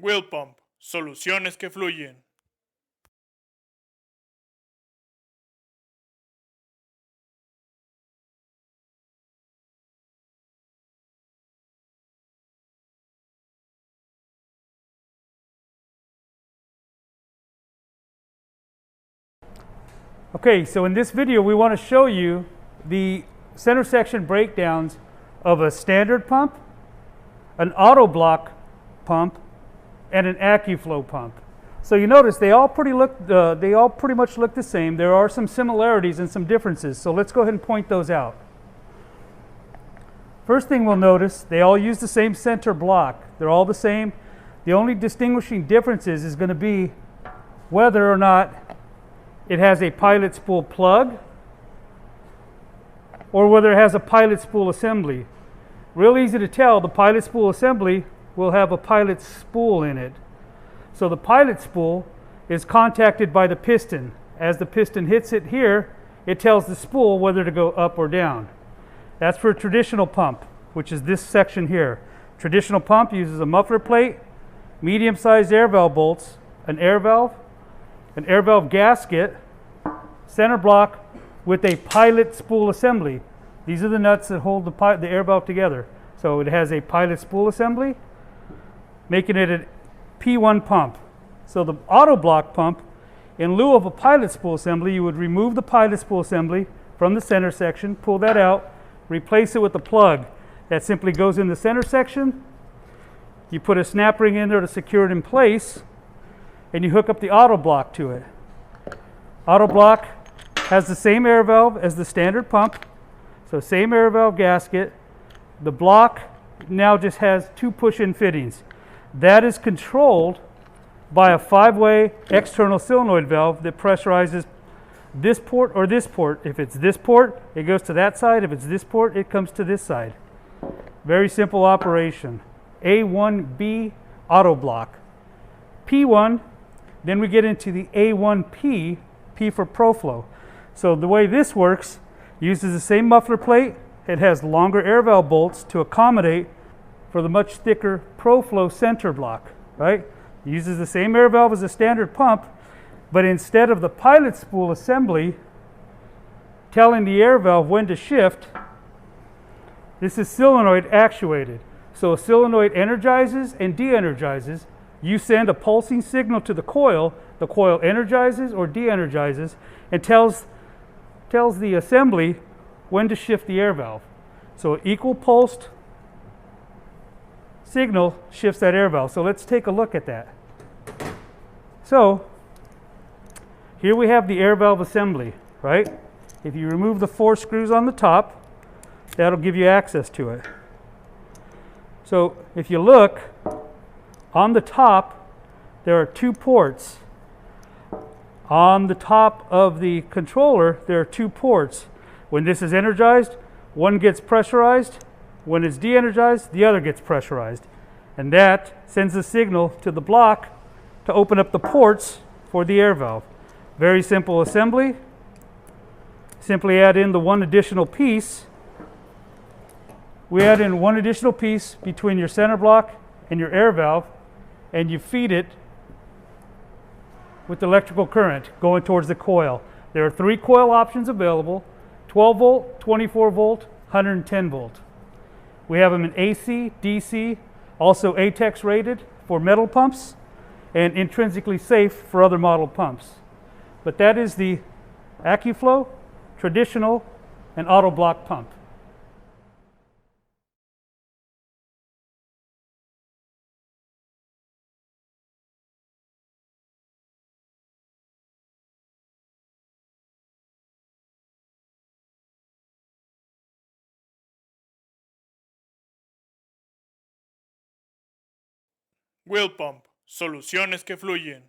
Wilden, soluciones que fluyen. Okay, so in this video we want to show you the center section breakdowns of a standard pump, an Autoblock pump, and an Accu Flo pump. So you notice they all pretty much look the same. There are some similarities and some differences. So let's go ahead and point those out. First thing we'll notice, they all use the same center block. They're all the same. The only distinguishing differences is going to be whether or not it has a pilot spool plug or whether it has a pilot spool assembly. Real easy to tell, the pilot spool assembly will have a pilot spool in it. So the pilot spool is contacted by the piston. As the piston hits it here, it tells the spool whether to go up or down. That's for a traditional pump, which is this section here. Traditional pump uses a muffler plate, medium-sized air valve bolts, an air valve gasket, center block with a pilot spool assembly. These are the nuts that hold the air valve together. So it has a pilot spool assembly, making it a P1 pump. So the Autoblock pump, in lieu of a pilot spool assembly, you would remove the pilot spool assembly from the center section, pull that out, replace it with a plug that simply goes in the center section. You put a snap ring in there to secure it in place, and you hook up the Autoblock to it. Autoblock has the same air valve as the standard pump, so same air valve gasket. The block now just has two push-in fittings. That is controlled by a 5-way external solenoid valve that pressurizes this port or this port. If it's this port, it goes to that side. If it's this port, it comes to this side. Very simple operation. A1B Autoblock. P1, then we get into the A1P, P for ProFlow. So the way this works, uses the same muffler plate. It has longer air valve bolts to accommodate for the much thicker ProFlow center block, right? It uses the same air valve as a standard pump, but instead of the pilot spool assembly telling the air valve when to shift, this is solenoid actuated. So a solenoid energizes and de-energizes. You send a pulsing signal to the coil energizes or de-energizes and tells the assembly when to shift the air valve. So equal pulsed signal shifts that air valve. So let's take a look at that. So here we have the air valve assembly, right? If you remove the 4 screws on the top, that'll give you access to it. So if you look, on the top, there are 2 ports. On the top of the controller, there are 2 ports. When this is energized, one gets pressurized. When it's de-energized, the other gets pressurized. And that sends a signal to the block to open up the ports for the air valve. Very simple assembly. Simply add in the one additional piece. We add in one additional piece between your center block and your air valve, and you feed it with electrical current going towards the coil. There are 3 coil options available: 12 volt, 24 volt, 110 volt. We have them in AC, DC, also ATEX rated for metal pumps, and intrinsically safe for other model pumps. But that is the Accu Flo, traditional, and Autoblock pump. Wilden, soluciones que fluyen.